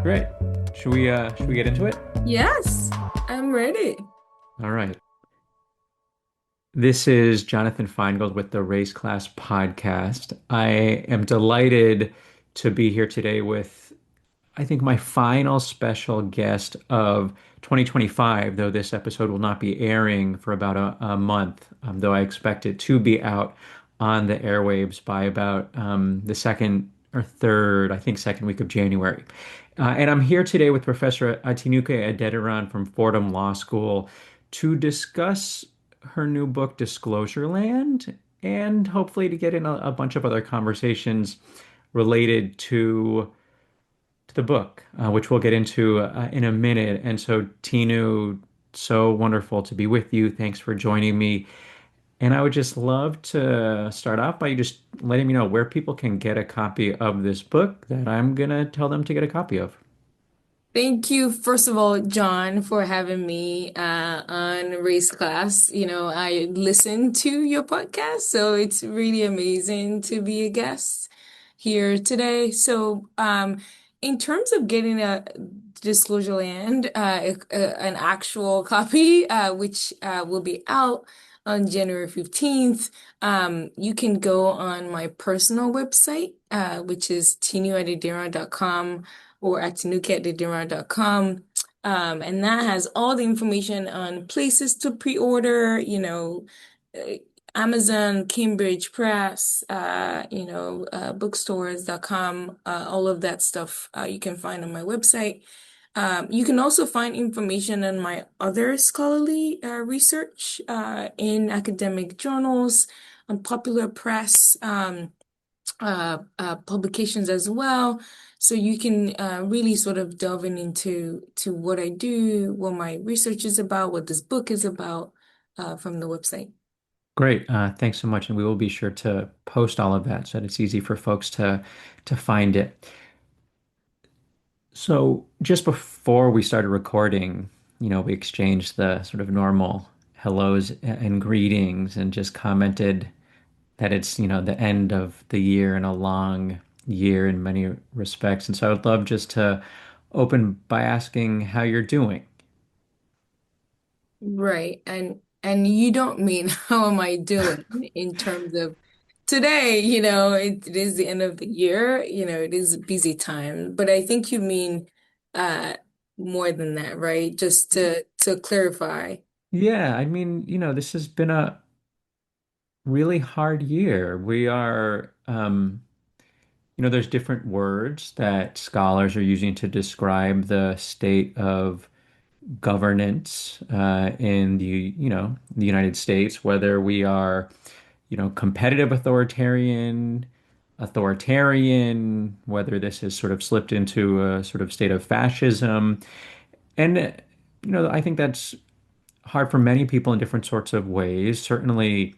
Great. Should we get into it? Yes, I'm ready. All right. This is Jonathan Feingold with the Race Class Podcast. I am delighted to be here today with, I think, my final special guest of 2025, though this episode will not be airing for about a month, though I expect it to be out on the airwaves by about the second or third, I think, second week of January. And I'm here today with Professor Atinuke Adediran from Fordham Law School to discuss her new book, Disclosureland, and hopefully to get in a bunch of other conversations related to the book, which we'll get into in a minute. And so, Tinu, so wonderful to be with you. Thanks for joining me. And I would just love to start off by you just letting me know where people can get a copy of this book that I'm gonna tell them to get a copy of. Thank you, first of all, John, for having me on Race Class. I listen to your podcast, so it's really amazing to be a guest here today. In terms of getting a Disclosure Land, an actual copy, which will be out on January 15th, you can go on my personal website, which is tinuadediran.com or at atinukeadediran.com. And that has all the information on places to pre-order, uh, Amazon, Cambridge Press, bookstores.com, all of that stuff you can find on my website. You can also find information on my other scholarly research in academic journals, on popular press. Publications as well. So you can really sort of delve into what I do, what my research is about, what this book is about from the website. Great. Thanks so much. And we will be sure to post all of that so that it's easy for folks to find it. So just before we started recording, we exchanged the sort of normal hellos and greetings and just commented that it's, the end of the year and a long year in many respects. And so I would love just to open by asking how you're doing. Right. And you don't mean how am I doing in terms of today, it is the end of the year, it is a busy time, but I think you mean uh more than that, right? Just to clarify. Yeah, I mean, this has been a really hard year. We are, there's different words that scholars are using to describe the state of governance in the United States, whether we are, competitive authoritarian, whether this has sort of slipped into a sort of state of fascism. And, I think that's hard for many people in different sorts of ways. Certainly,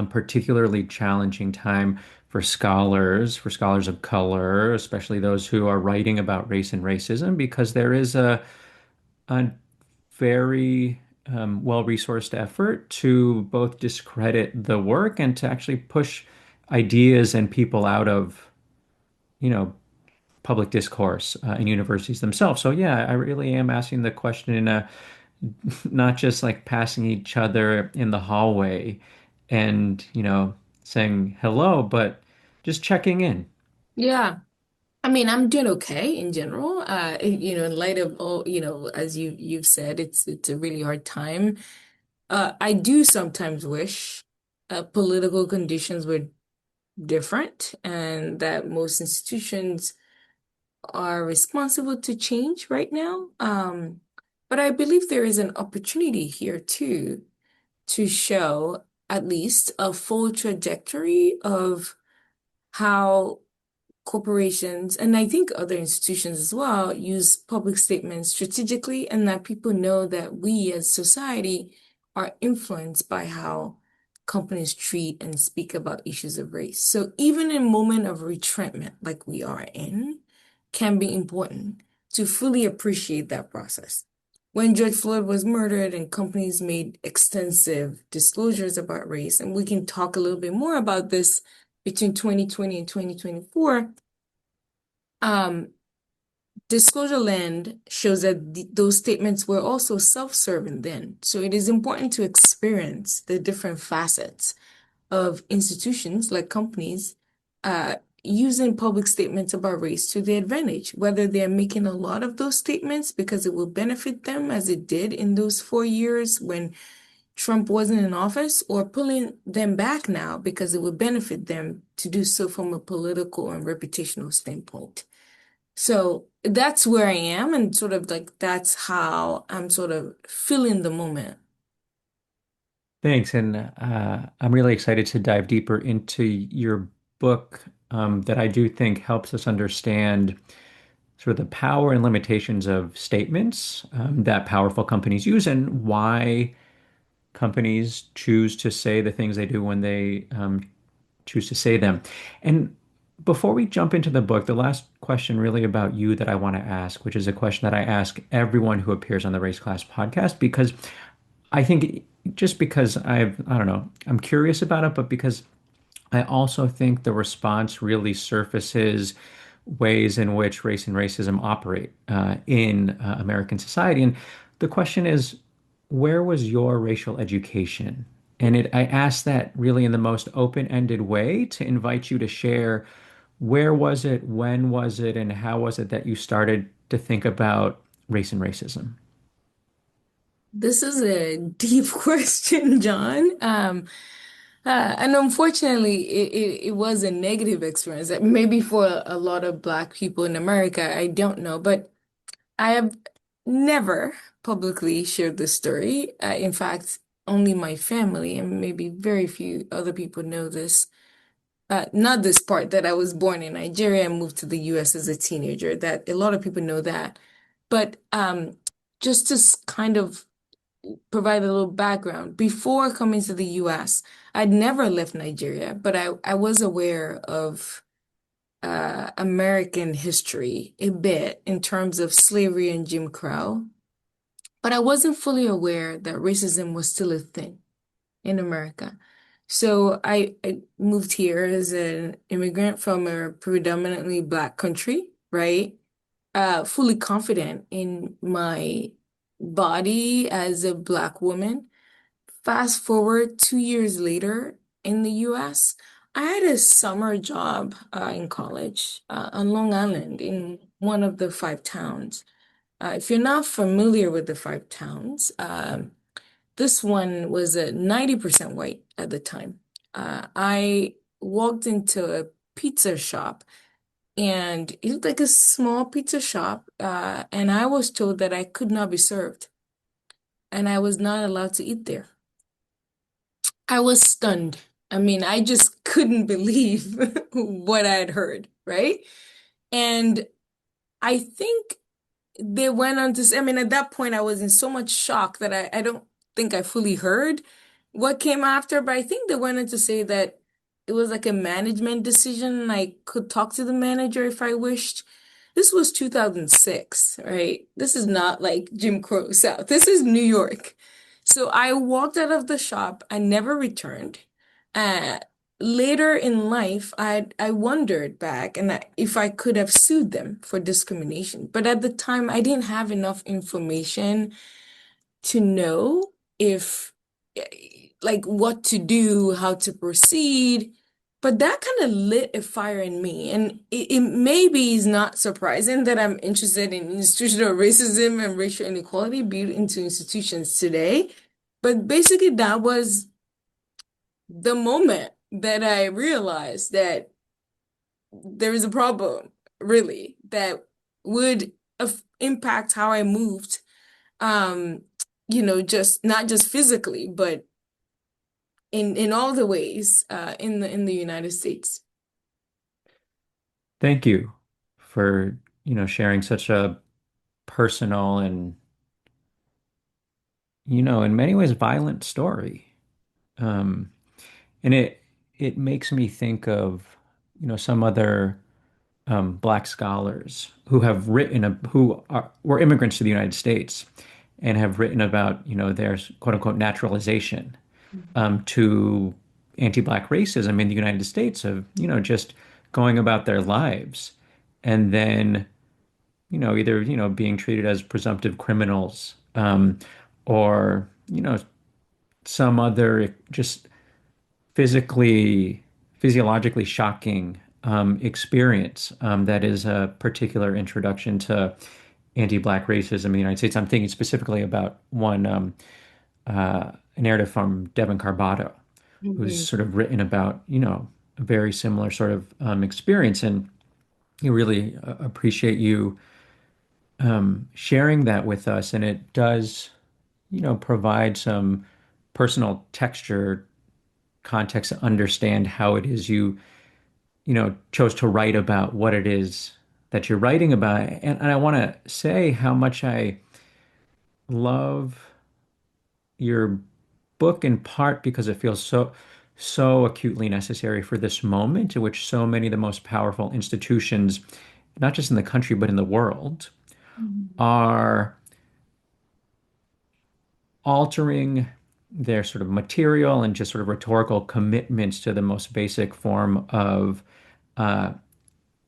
particularly challenging time for scholars of color, especially those who are writing about race and racism, because there is a very well-resourced effort to both discredit the work and to actually push ideas and people out of, you know, public discourse in universities themselves. So yeah, I really am asking the question in a not just like passing each other in the hallway and, saying hello, but just checking in. Yeah. I mean, I'm doing okay in general. In light of all, as you've said, it's a really hard time. I do sometimes wish political conditions were different and that most institutions are responsible to change right now. But I believe there is an opportunity here too to show at least a full trajectory of how corporations, and I think other institutions as well, use public statements strategically, and that people know that we as society are influenced by how companies treat and speak about issues of race. So even in a moment of retreatment like we are in, can be important to fully appreciate that process. When George Floyd was murdered and companies made extensive disclosures about race, and we can talk a little bit more about this between 2020 and 2024, um, Disclosureland shows that those statements were also self-serving then. So it is important to experience the different facets of institutions like companies uh, using public statements about race to their advantage, whether they're making a lot of those statements because it will benefit them as it did in those 4 years when Trump wasn't in office, or pulling them back now because it would benefit them to do so from a political and reputational standpoint. So that's where I am, and sort of like that's how I'm sort of feeling the moment. Thanks. And I'm really excited to dive deeper into your book that I do think helps us understand sort of the power and limitations of statements that powerful companies use and why companies choose to say the things they do when they choose to say them. And before we jump into the book, the last question really about you that I want to ask, which is a question that I ask everyone who appears on the Race Class podcast, because I think just because I don't know, I'm curious about it, but because I also think the response really surfaces ways in which race and racism operate in American society. And the question is, where was your racial education? And I asked that really in the most open-ended way to invite you to share where was it, when was it, and how was it that you started to think about race and racism? This is a deep question, John. And unfortunately, it was a negative experience. Maybe for a lot of Black people in America, I don't know, but I have never publicly shared this story. In fact, only my family and maybe very few other people know this. Not this part that I was born in Nigeria and moved to the US as a teenager. That a lot of people know that. But just to kind of provide a little background, before coming to the US, I'd never left Nigeria, but I was aware of American history a bit in terms of slavery and Jim Crow. But I wasn't fully aware that racism was still a thing in America. So I moved here as an immigrant from a predominantly Black country, right? Fully confident in my body as a Black woman. Fast forward 2 years later in the US, I had a summer job in college on Long Island in one of the five towns. If you're not familiar with the five towns, this one was 90% white at the time. I walked into a pizza shop and it looked like a small pizza shop, and I was told that I could not be served and I was not allowed to eat there. I was stunned. I mean, I just couldn't believe what I had heard, right? And I think they went on to say, I mean, at that point, I was in so much shock that I don't think I fully heard what came after, but I think they went on to say that it was like a management decision. And I could talk to the manager if I wished. This was 2006, right? This is not like Jim Crow South. This is New York. So I walked out of the shop. I never returned. Uh, Later in life, I wondered back and if I could have sued them for discrimination. But at the time, I didn't have enough information to know if like what to do, how to proceed. But that kind of lit a fire in me. And it maybe is not surprising that I'm interested in institutional racism and racial inequality built into institutions today. But basically, that was the moment that I realized that there is a problem, really, that would impact how I moved, um, just not just physically, but in all the ways in the United States. Thank you for, sharing such a personal and, in many ways violent story. Um, and it makes me think of, some other Black scholars who have were immigrants to the United States and have written about, their quote unquote naturalization to anti-Black racism in the United States of, just going about their lives and then, either, being treated as presumptive criminals, or, some other just physiologically shocking experience that is a particular introduction to anti-Black racism in the United States. I'm thinking specifically about one narrative from Devin Carbato, who's Mhm. sort of written about, a very similar sort of experience. And you really appreciate you sharing that with us. And it does, provide some personal texture, context to understand how it is you, chose to write about what it is that you're writing about. And I want to say how much I love your book in part because it feels so acutely necessary for this moment in which so many of the most powerful institutions, not just in the country but in the world, Mhm. are altering their sort of material and just sort of rhetorical commitments to the most basic form of uh,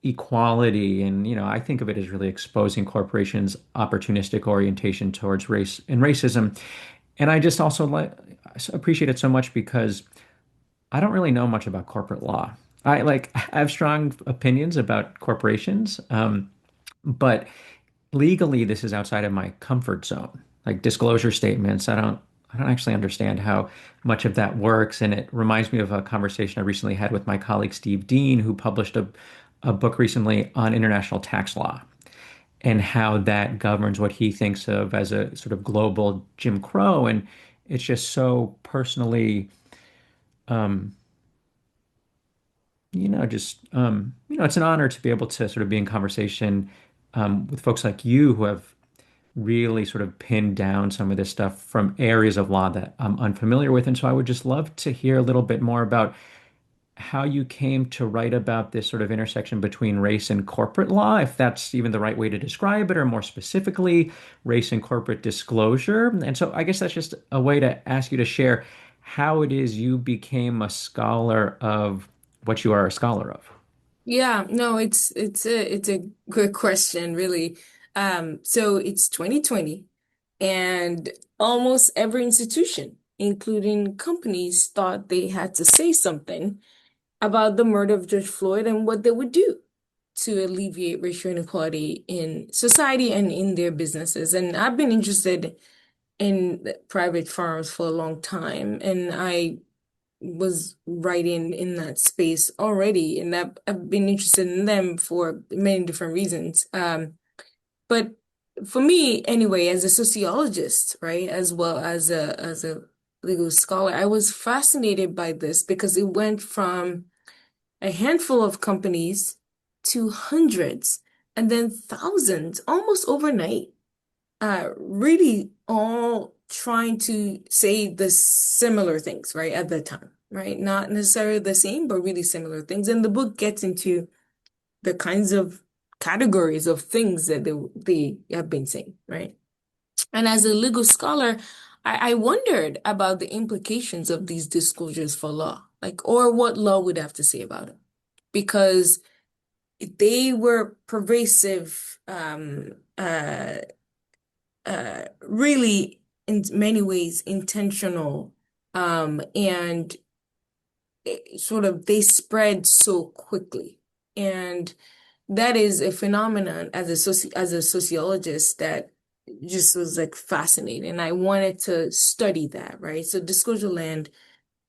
equality. And, I think of it as really exposing corporations' opportunistic orientation towards race and racism. And I just also appreciate it so much because I don't really know much about corporate law. I have strong opinions about corporations, but legally this is outside of my comfort zone. Like disclosure statements, I don't actually understand how much of that works. And it reminds me of a conversation I recently had with my colleague Steve Dean, who published a book recently on international tax law and how that governs what he thinks of as a sort of global Jim Crow. And it's just so personally, um, it's an honor to be able to sort of be in conversation with folks like you who have really sort of pinned down some of this stuff from areas of law that I'm unfamiliar with. And so I would just love to hear a little bit more about how you came to write about this sort of intersection between race and corporate law, if that's even the right way to describe it, or more specifically, race and corporate disclosure. And so I guess that's just a way to ask you to share how it is you became a scholar of what you are a scholar of. Yeah, no, it's a good question, really. So it's 2020, and almost every institution, including companies, thought they had to say something about the murder of George Floyd and what they would do to alleviate racial inequality in society and in their businesses. And I've been interested in private firms for a long time, and I was writing in that space already, and I've been interested in them for many different reasons. But for me, anyway, as a sociologist, right, as well as a legal scholar, I was fascinated by this because it went from a handful of companies to hundreds and then thousands almost overnight, really all trying to say the similar things, right, at the time, right? Not necessarily the same, but really similar things. And the book gets into the kinds of categories of things that they have been saying, right? And as a legal scholar, I wondered about the implications of these disclosures for law, like, or what law would have to say about it, because they were pervasive, really in many ways intentional, and sort of they spread so quickly. And that is a phenomenon as as a sociologist that just was like fascinating. And I wanted to study that, right? So Disclosureland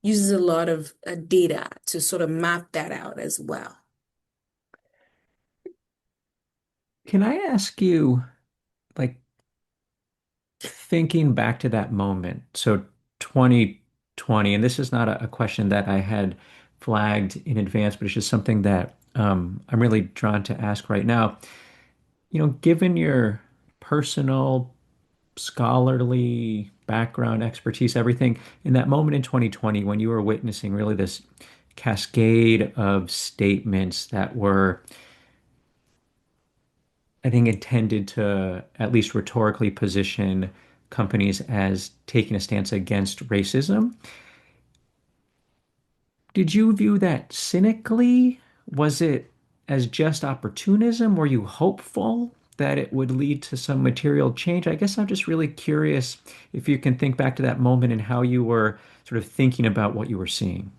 uses a lot of data to sort of map that out as well. Can I ask you, like, thinking back to that moment, so 2020, and this is not a question that I had flagged in advance, but it's just something that I'm really drawn to ask right now. Given your personal, scholarly background, expertise, everything, in that moment in 2020 when you were witnessing really this cascade of statements that were, I think, intended to at least rhetorically position companies as taking a stance against racism. Did you view that cynically? Was it as just opportunism? Were you hopeful that it would lead to some material change? I guess I'm just really curious if you can think back to that moment and how you were sort of thinking about what you were seeing.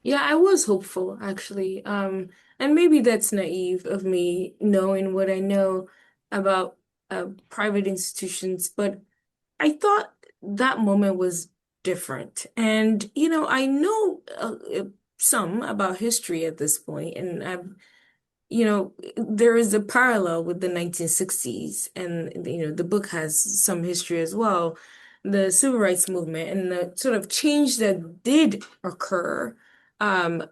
Yeah, I was hopeful actually. And maybe that's naive of me knowing what I know about private institutions, but I thought that moment was different. And, I know some about history at this point, and there is a parallel with the 1960s, and, the book has some history as well, the civil rights movement and the sort of change that did occur. Um,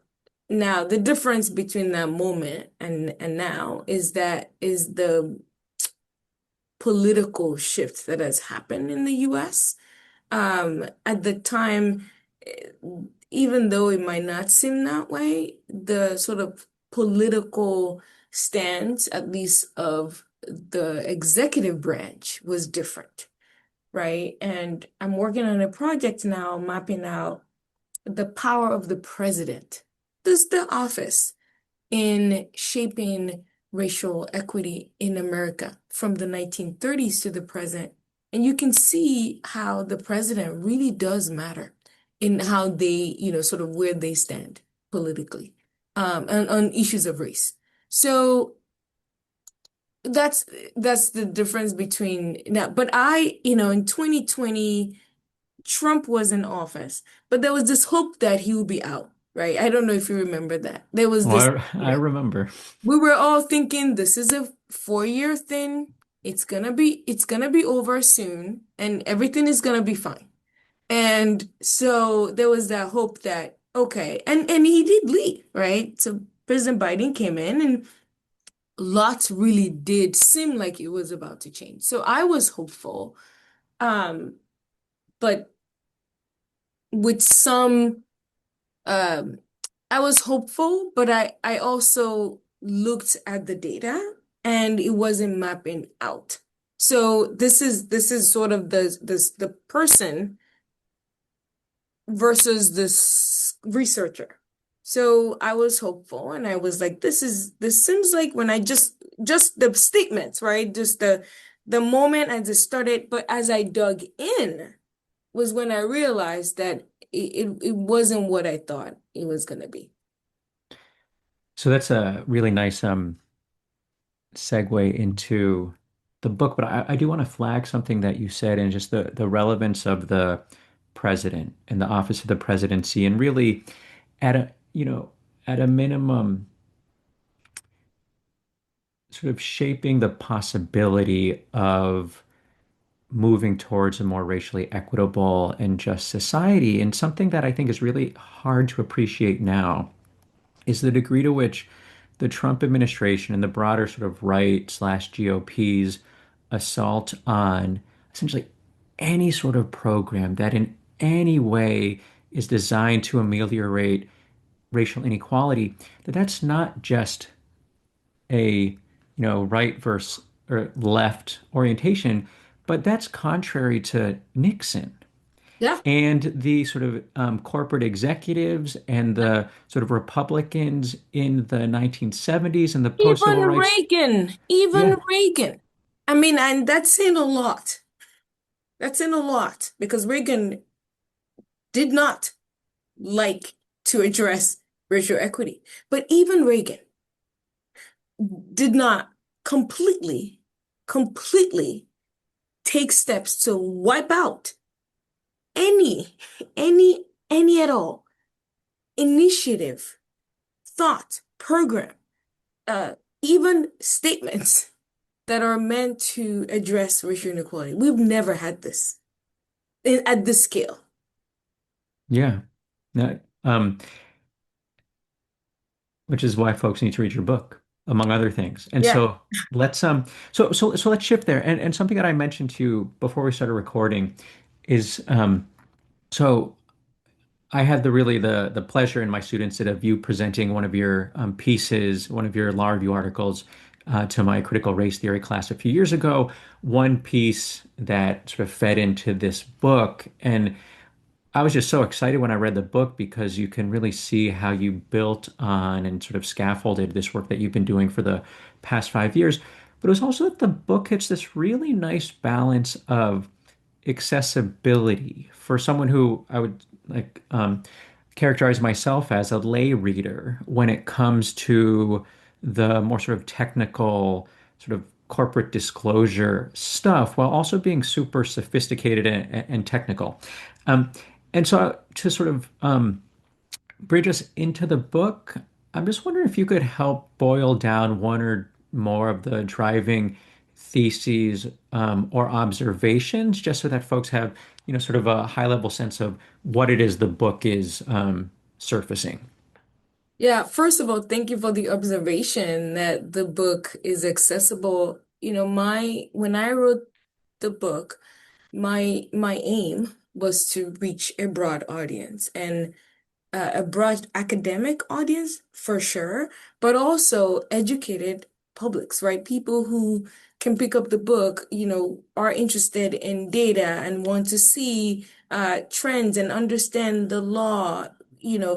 Now, the difference between that moment and now is the political shift that has happened in the US. At the time, eh, even though it might not seem that way, the sort of political stance, at least of the executive branch, was different, right? And I'm working on a project now mapping out the power of the president, this the office in shaping racial equity in America from the 1930s to the present. And you can see how the president really does matter in how they, sort of where they stand politically, on issues of race. So that's that's the difference between now. But in 2020, Trump was in office, but there was this hope that he would be out, right? I don't know if you remember that. There was this, Well, I yeah. remember. We were all thinking this is a 4-year thing. It's gonna be over soon, and everything is gonna be fine. And so there was that hope that, okay, and he did leave, right? So President Biden came in, and lots really did seem like it was about to change. So I was hopeful, um, but with some um I was hopeful, but I also looked at the data and it wasn't mapping out. So this is sort of the person versus this researcher. So I was hopeful and I was like, this seems like when I just the statements, right? Just the moment as it started, but as I dug in was when I realized that it wasn't what I thought it was gonna be. So that's a really nice segue into the book, but I do want to flag something that you said and just the relevance of the president and the office of the presidency, and really at a minimum, sort of shaping the possibility of moving towards a more racially equitable and just society. And something that I think is really hard to appreciate now is the degree to which the Trump administration and the broader sort of right slash GOP's assault on essentially any sort of program that in any way is designed to ameliorate racial inequality, that's not just a, right versus or left orientation, but that's contrary to Nixon Yeah. and the sort of corporate executives and the sort of Republicans in the 1970s and the post-civil Even rights. Reagan, even Yeah. Reagan. I mean, and that's saying a lot. That's saying a lot because Reagan did not like to address racial equity. But even Reagan did not completely take steps to wipe out any, any at all initiative, thought, program, uh, even statements that are meant to address racial inequality. We've never had this at this scale. Yeah. No, which is why folks need to read your book, among other things. And Yeah. so let's let's shift there. And something that I mentioned to you before we started recording is so I had the pleasure in my students of you presenting one of your pieces, one of your law review articles to my critical race theory class a few years ago. One piece that sort of fed into this book, and I was just so excited when I read the book because you can really see how you built on and sort of scaffolded this work that you've been doing for the past 5 years. But it was also that the book hits this really nice balance of accessibility for someone who I would characterize myself as a lay reader when it comes to the more sort of technical, sort of corporate disclosure stuff, while also being super sophisticated and technical. Um, and so to sort of bridge us into the book, I'm just wondering if you could help boil down one or more of the driving theses or observations, just so that folks have, sort of a high level sense of what it is the book is surfacing. Yeah, first of all, thank you for the observation that the book is accessible. When I wrote the book, my aim was to reach a broad audience and a broad academic audience for sure, but also educated publics, right? People who can pick up the book, are interested in data and want to see trends and understand the law,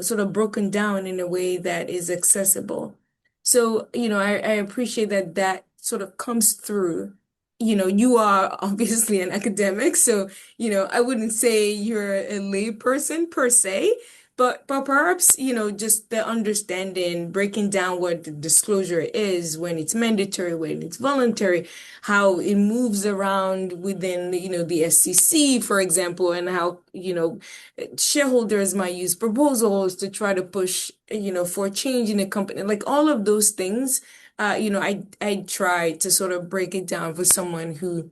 sort of broken down in a way that is accessible. So, I appreciate that that sort of comes through. You are obviously an academic, so, I wouldn't say you're a lay person per se, but perhaps, just the understanding, breaking down what the disclosure is, when it's mandatory, when it's voluntary, how it moves around within, the SEC, for example, and how, shareholders might use proposals to try to push, for change in a company. Like all of those things, I try to sort of break it down for someone who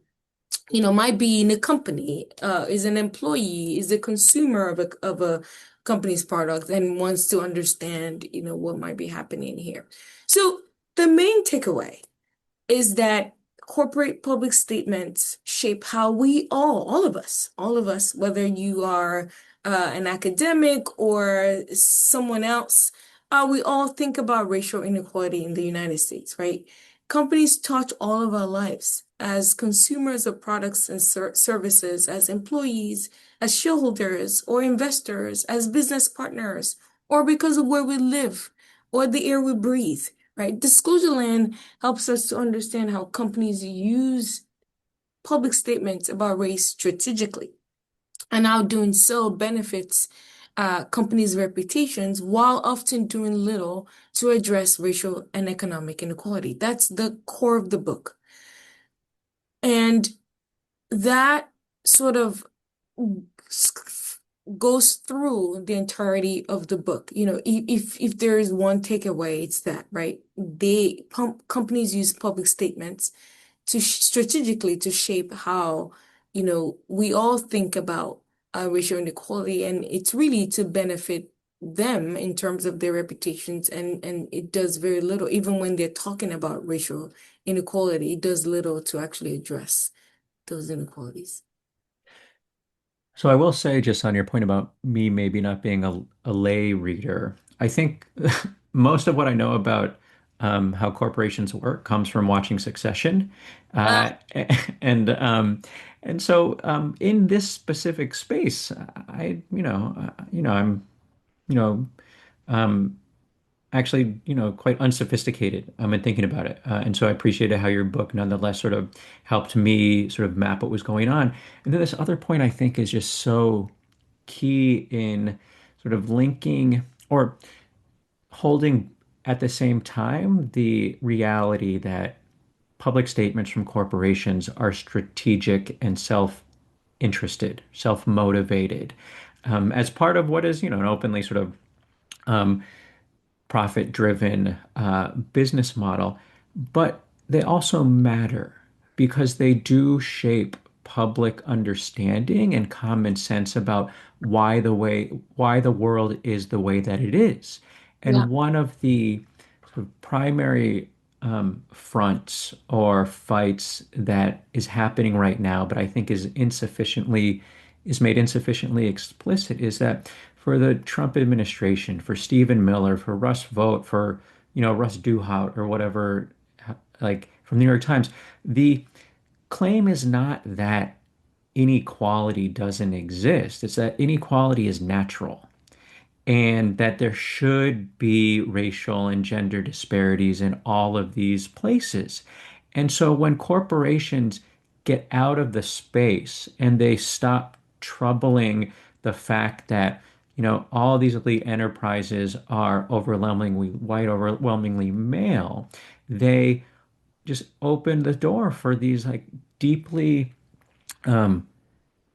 might be in a company, is an employee, is a consumer of a company's product and wants to understand, what might be happening here. So the main takeaway is that corporate public statements shape how we all of us, whether you are an academic or someone else, we all think about racial inequality in the United States, right? Companies touch all of our lives as consumers of products and services, as employees, as shareholders or investors, as business partners, or because of where we live or the air we breathe, right? Disclosureland helps us to understand how companies use public statements about race strategically and how doing so benefits companies' reputations while often doing little to address racial and economic inequality. That's the core of the book. And that sort of goes through the entirety of the book. If there is one takeaway, it's that, right? Companies use public statements to strategically to shape how, we all think about racial inequality, and it's really to benefit them in terms of their reputations, and it does very little, even when they're talking about racial inequality, it does little to actually address those inequalities. So I will say, just on your point about me maybe not being a lay reader, I think most of what I know about how corporations work comes from watching Succession, Ah, uh, and in this specific space, I'm you know um, actually quite unsophisticated in thinking about it, and so I appreciated how your book nonetheless sort of helped me sort of map what was going on. And then this other point I think is just so key in sort of linking or holding at the same time the reality that public statements from corporations are strategic and self-interested, self-motivated, as part of what is, an openly sort of um, profit-driven business model. But they also matter because they do shape public understanding and common sense about why the world is the way that it is. Yeah. And one of the sort of primary fronts or fights that is happening right now, but I think is made insufficiently explicit, is that for the Trump administration, for Stephen Miller, for Russ Vought, for Russ Douthat or whatever, like from the New York Times, the claim is not that inequality doesn't exist. It's that inequality is natural and that there should be racial and gender disparities in all of these places. And so when corporations get out of the space and they stop troubling the fact that, all these elite enterprises are overwhelmingly white, overwhelmingly male, they just open the door for these like deeply um,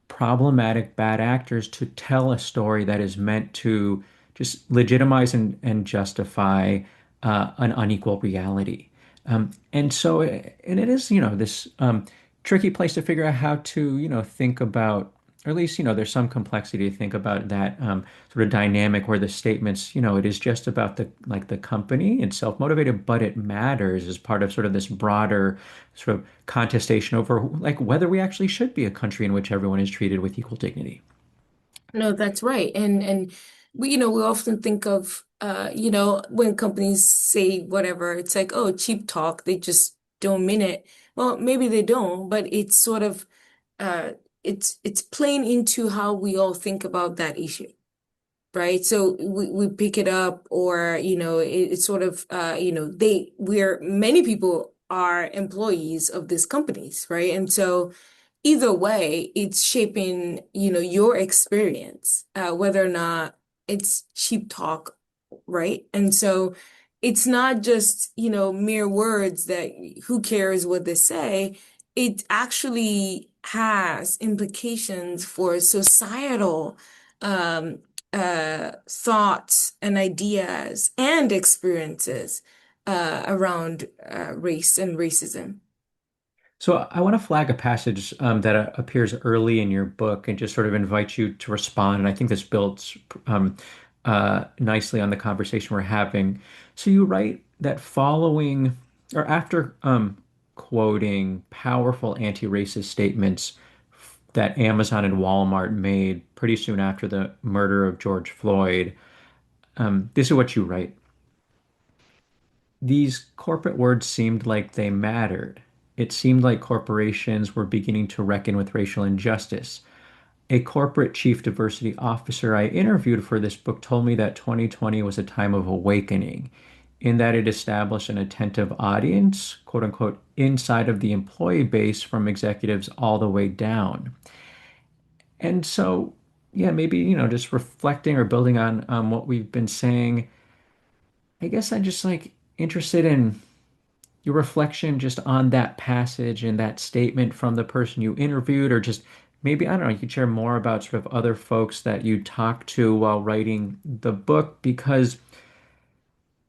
problematic bad actors to tell a story that is meant to just legitimize and justify an unequal reality. And it is, this tricky place to figure out how to, think about, or at least, there's some complexity to think about that sort of dynamic where the statements, it is just about the company and self-motivated, but it matters as part of sort of this broader sort of contestation over like whether we actually should be a country in which everyone is treated with equal dignity. No, that's right. And we, we often think of when companies say whatever, it's like, oh, cheap talk, they just don't mean it. Well, maybe they don't, but it's sort of uh it's playing into how we all think about that issue. Right? So we pick it up or, it's sort of, many people are employees of these companies, right? And so either way, it's shaping, your experience, whether or not it's cheap talk, right? And so it's not just, mere words that who cares what they say. It actually has implications for societal um, thoughts and ideas and experiences around race and racism. So I want to flag a passage that appears early in your book and just sort of invite you to respond. And I think this builds nicely on the conversation we're having. So you write that following or after quoting powerful anti-racist statements that Amazon and Walmart made pretty soon after the murder of George Floyd, this is what you write. These corporate words seemed like they mattered. It seemed like corporations were beginning to reckon with racial injustice. A corporate chief diversity officer I interviewed for this book told me that 2020 was a time of awakening, in that it established an attentive audience, quote unquote, inside of the employee base from executives all the way down. And so, yeah, maybe, just reflecting or building on what we've been saying, I guess I'm just like interested in your reflection just on that passage and that statement from the person you interviewed, or just maybe, I don't know, you could share more about sort of other folks that you talked to while writing the book, because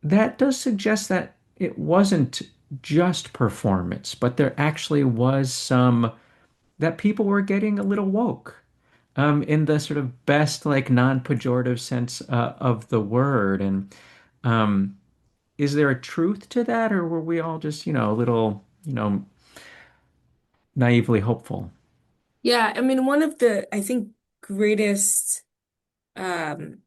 that does suggest that it wasn't just performance, but there actually was some that people were getting a little woke. In the sort of best, like non-pejorative sense of the word. And um, is there a truth to that, or were we all just, a little, naively hopeful? Yeah, I mean, one of the, I think, greatest um,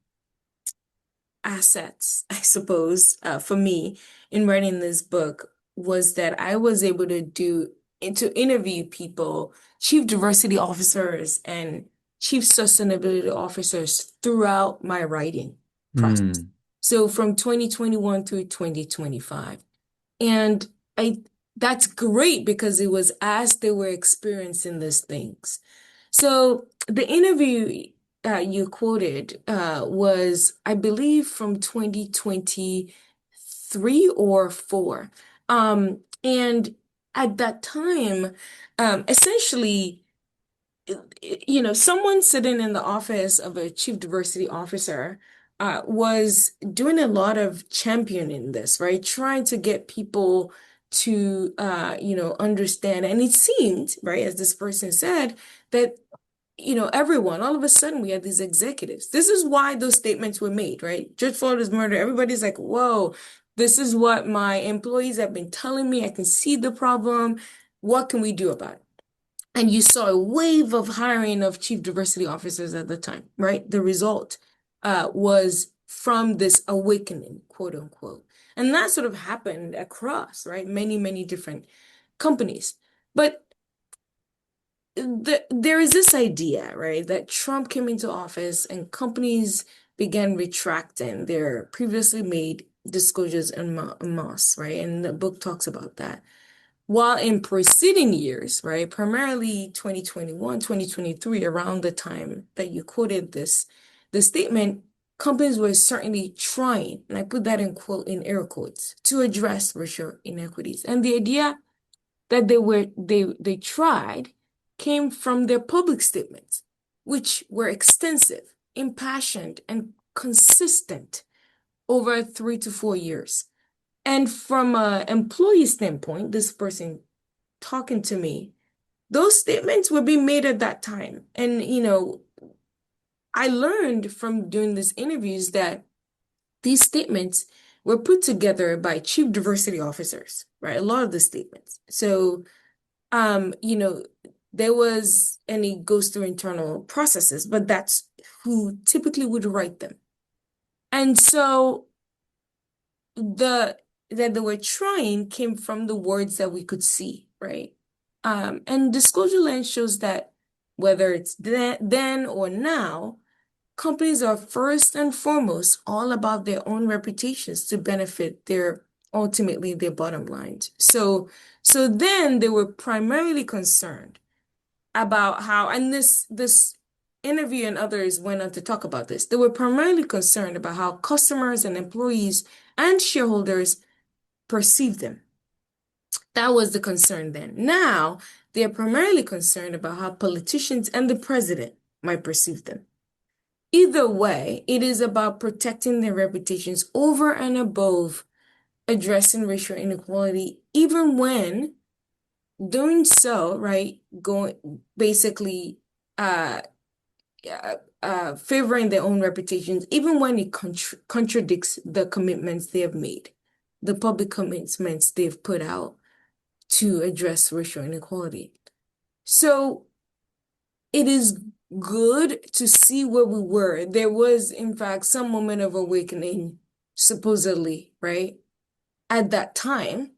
assets, I suppose, for me in writing this book was that I was able to interview people, chief diversity officers and chief sustainability officers throughout my writing process. Hmm. So from 2021 through 2025. And I that's great because it was as they were experiencing these things. So the interview you quoted was, I believe, from 2023 or 4. And at that time, essentially, someone sitting in the office of a chief diversity officer was doing a lot of championing this, right? Trying to get people to understand. And it seemed, right, as this person said, that everyone, all of a sudden we had these executives. This is why those statements were made, right? George Floyd is murder. Everybody's like, whoa, this is what my employees have been telling me. I can see the problem. What can we do about it? And you saw a wave of hiring of chief diversity officers at the time, right? The result was from this awakening, quote unquote. And that sort of happened across, right? Many, many different companies. But there is this idea, right, that Trump came into office and companies began retracting their previously made disclosures en masse, right? And the book talks about that. While in preceding years, right, primarily 2021, 2023, around the time that you quoted the statement, companies were certainly trying, and I put that in air quotes, to address racial inequities. And the idea that they tried came from their public statements, which were extensive, impassioned, and consistent over 3 to 4 years. And from an employee standpoint, this person talking to me, those statements were being made at that time. And, I learned from doing these interviews that these statements were put together by chief diversity officers, right? A lot of the statements. So, um, you know, there was, and it goes through internal processes, but that's who typically would write them. And so the that they were trying came from the words that we could see, right? And Disclosureland shows that whether it's then or now, companies are first and foremost all about their own reputations to benefit ultimately their bottom lines. So then they were primarily concerned about how, and this interview and others went on to talk about this. They were primarily concerned about how customers and employees and shareholders perceive them. That was the concern then. Now, they're primarily concerned about how politicians and the president might perceive them. Either way, it is about protecting their reputations over and above addressing racial inequality, even when doing so, right, going basically uh, favoring their own reputations, even when it contradicts the commitments they have made, the public commitments they've put out to address racial inequality. So it is good to see where we were. There was, in fact, some moment of awakening, supposedly, right, at that time,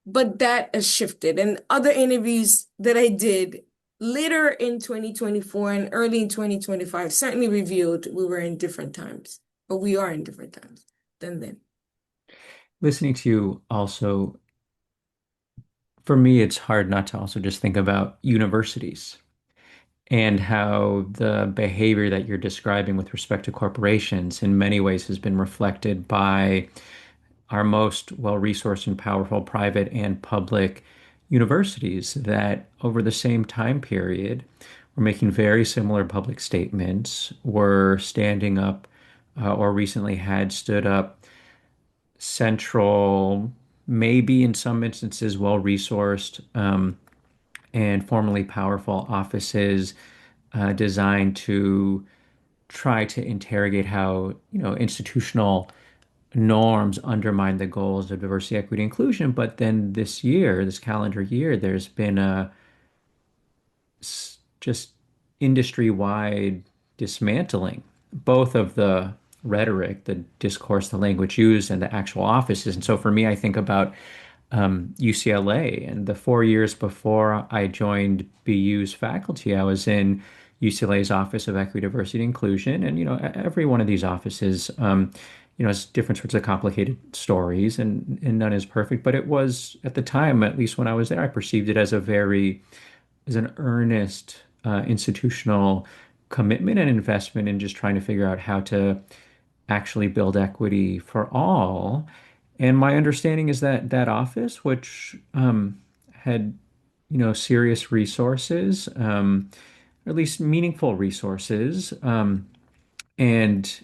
but that has shifted. And other interviews that I did later in 2024 and early in 2025 certainly revealed we were in different times, or we are in different times than then. Listening to you also, for me, it's hard not to also just think about universities and how the behavior that you're describing with respect to corporations in many ways has been reflected by our most well-resourced and powerful private and public universities that over the same time period were making very similar public statements, were standing up or recently had stood up central, maybe in some instances well-resourced and formally powerful offices designed to try to interrogate how, institutional norms undermine the goals of diversity, equity, inclusion. But then this year, this calendar year, there's been a just industry-wide dismantling, both of the rhetoric, the discourse, the language used, and the actual offices. And so for me, I think about UCLA and the 4 years before I joined BU's faculty, I was in UCLA's Office of Equity, Diversity, and Inclusion. And, every one of these offices, has different sorts of complicated stories and none is perfect. But it was, at the time, at least when I was there, I perceived it as an earnest institutional commitment and investment in just trying to figure out how to actually build equity for all. And my understanding is that that office, which had, serious resources, or at least meaningful resources, and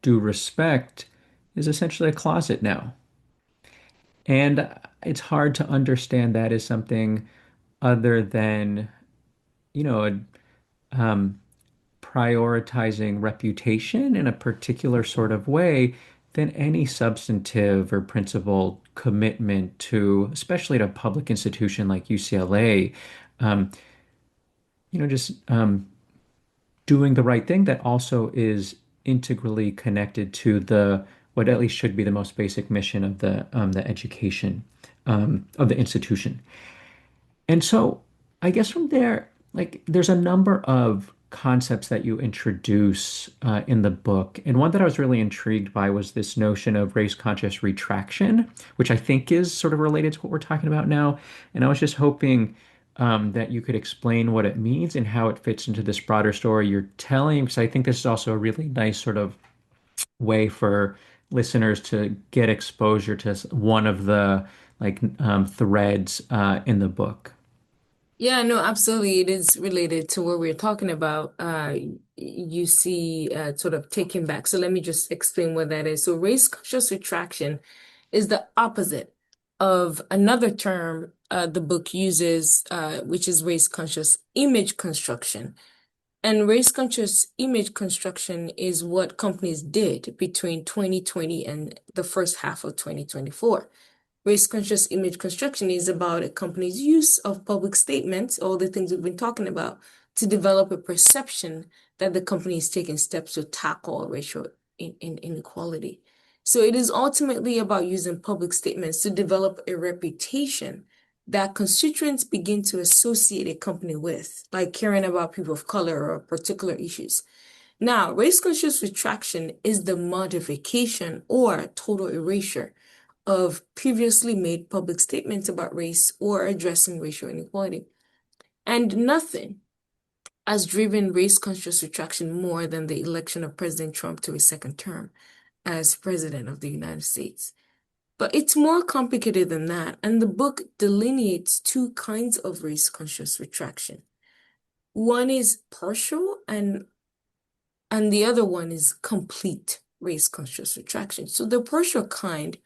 due respect, is essentially a closet now. And it's hard to understand that as something other than, you know, um, prioritizing reputation in a particular sort of way than any substantive or principled commitment to, especially at a public institution like UCLA, um, just doing the right thing that also is integrally connected to the what at least should be the most basic mission of the education of the institution. And so I guess from there, like there's a number of concepts that you introduce in the book. And one that I was really intrigued by was this notion of race conscious retraction, which I think is sort of related to what we're talking about now. And I was just hoping that you could explain what it means and how it fits into this broader story you're telling, because I think this is also a really nice sort of way for listeners to get exposure to one of the threads in the book. Yeah, no, absolutely. It is related to what we're talking about. You see, sort of taking back. So let me just explain what that is. So race conscious retraction is the opposite of another term the book uses, which is race conscious image construction. And race conscious image construction is what companies did between 2020 and the first half of 2024. Race-conscious image construction is about a company's use of public statements, all the things we've been talking about, to develop a perception that the company is taking steps to tackle racial inequality. So it is ultimately about using public statements to develop a reputation that constituents begin to associate a company with, like caring about people of color or particular issues. Now, race-conscious retraction is the modification or total erasure of previously made public statements about race or addressing racial inequality. And nothing has driven race conscious retraction more than the election of President Trump to a second term as President of the United States. But it's more complicated than that, and the book delineates two kinds of race conscious retraction. One is partial and the other one is complete race conscious retraction. So the partial kind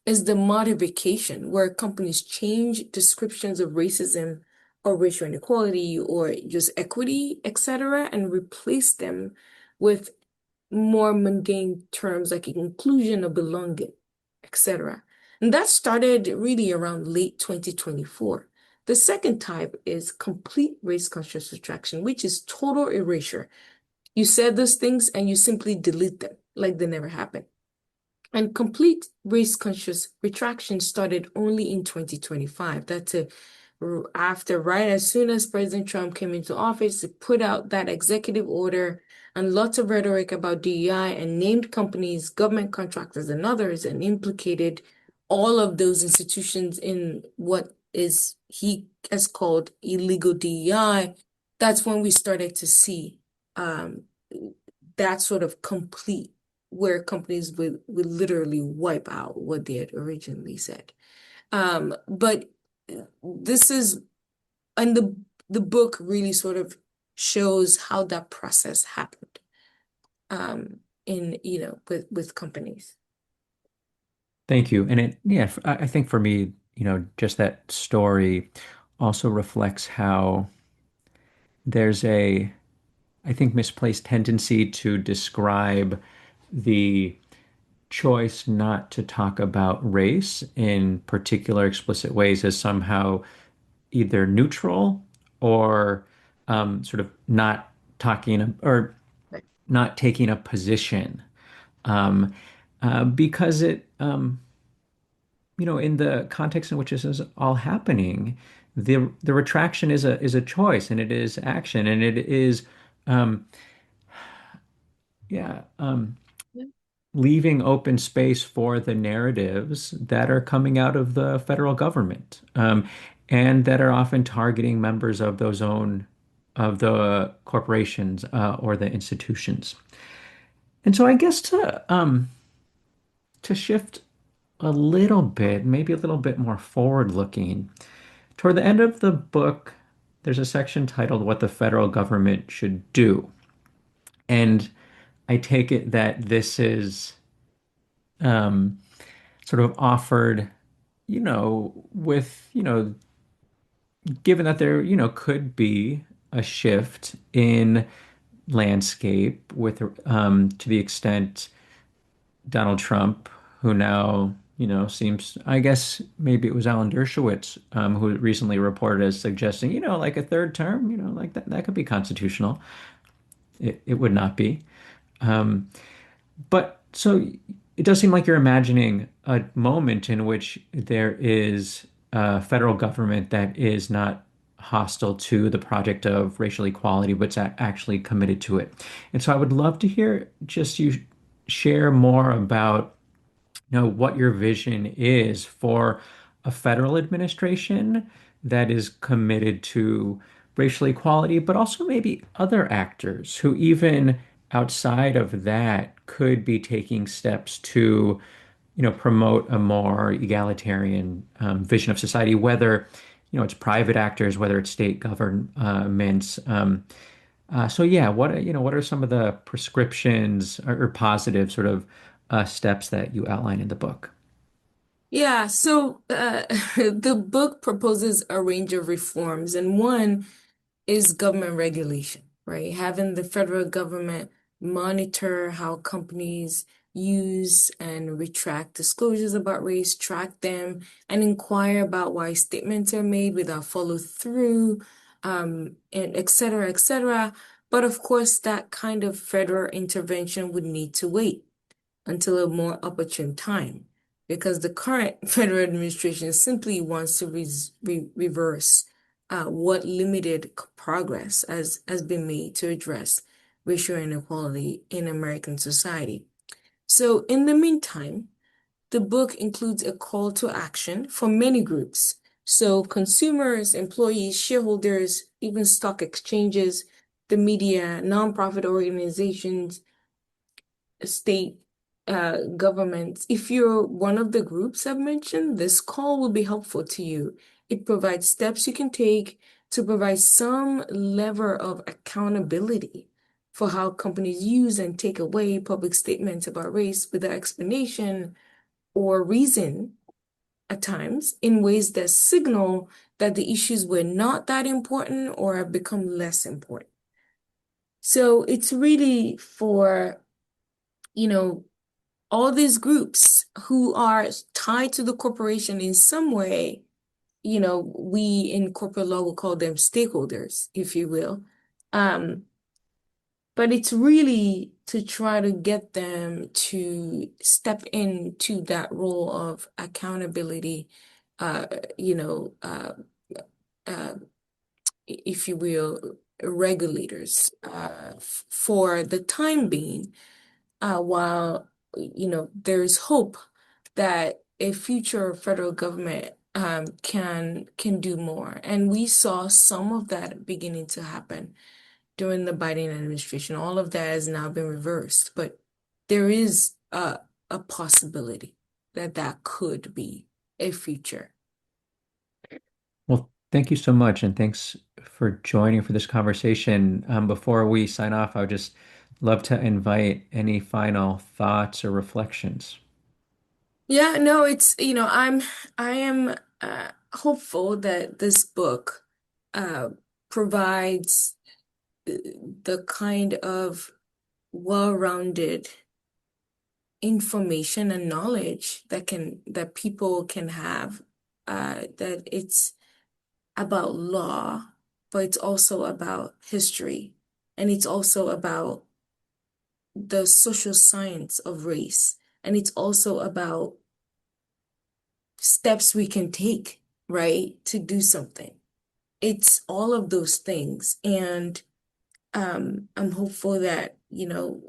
is the modification where companies change descriptions of racism or racial inequality or just equity, etc., and replace them with more mundane terms like inclusion or belonging, etc. And that started really around late 2024. The second type is complete race conscious retraction, which is total erasure. You said those things and you simply delete them like they never happened. And complete race conscious retraction started only in 2025. After, right as soon as President Trump came into office, he put out that executive order and lots of rhetoric about DEI and named companies, government contractors, and others, and implicated all of those institutions in what is he has called illegal DEI. That's when we started to see um, that sort of complete where companies would literally wipe out what they had originally said. But this is, and the book really sort of shows how that process happened in, with companies. Thank you. And I think for me, just that story also reflects how there's I think, misplaced tendency to describe the choice not to talk about race in particular explicit ways as somehow either neutral or sort of not talking or Right. not taking a position um, because in the context in which this is all happening, the retraction is a choice and it is action and it is um, yeah Yeah. leaving open space for the narratives that are coming out of the federal government and that are often targeting members of of the corporations or the institutions. And so I guess to shift a little bit, maybe a little bit more forward looking, toward the end of the book, there's a section titled What the Federal Government Should Do. And I take it that this is um, sort of offered, with, given that there, could be a shift in landscape with, to the extent Donald Trump, who now, seems, I guess maybe it was Alan Dershowitz, who recently reported as suggesting, like a third term, like that could be constitutional. It would not be. Um, but so it does seem like you're imagining a moment in which there is a federal government that is not hostile to the project of racial equality, but actually committed to it. And so I would love to hear just you share more about what your vision is for a federal administration that is committed to racial equality, but also maybe other actors who even outside of that could be taking steps to, promote a more egalitarian vision of society, whether, it's private actors, whether it's state governments. So yeah, what are some of the prescriptions or positive sort of steps that you outline in the book? Yeah, so the book proposes a range of reforms, and one is government regulation, right? Having the federal government monitor how companies use and retract disclosures about race, track them, and inquire about why statements are made without follow through, and et cetera, et cetera. But of course, that kind of federal intervention would need to wait until a more opportune time because the current federal administration simply wants to reverse what limited progress has been made to address racial inequality in American society. So, in the meantime, the book includes a call to action for many groups. So, consumers, employees, shareholders, even stock exchanges, the media, nonprofit organizations, state governments. If you're one of the groups I've mentioned, this call will be helpful to you. It provides steps you can take to provide some level of accountability for how companies use and take away public statements about race without explanation or reason at times in ways that signal that the issues were not that important or have become less important. So it's really for, you know, all these groups who are tied to the corporation in some way, we in corporate law will call them stakeholders, if you will. Um, but it's really to try to get them to step into that role of accountability, uh, you know, uh, uh, if you will, regulators, for the time being while there's hope that a future federal government can do more. And we saw some of that beginning to happen during the Biden administration. All of that has now been reversed, but there is a possibility that that could be a future. Well, thank you so much, and thanks for joining for this conversation. Before we sign off, I would just love to invite any final thoughts or reflections. Yeah, no, I am hopeful that this book uh provides the kind of well-rounded information and knowledge that people can have, that it's about law, but it's also about history, and it's also about the social science of race, and it's also about steps we can take, right, to do something. It's all of those things. And I'm hopeful that,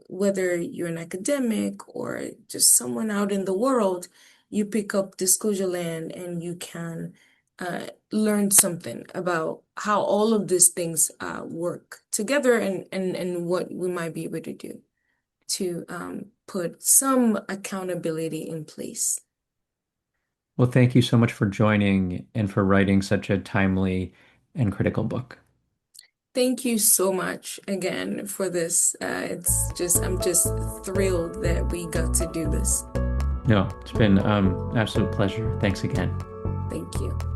whether you're an academic or just someone out in the world, you pick up Disclosureland and you can learn something about how all of these things work together, and what we might be able to do to put some accountability in place. Well, thank you so much for joining and for writing such a timely and critical book. Thank you so much again for this. I'm just thrilled that we got to do this. No, it's been absolute pleasure. Thanks again. Thank you.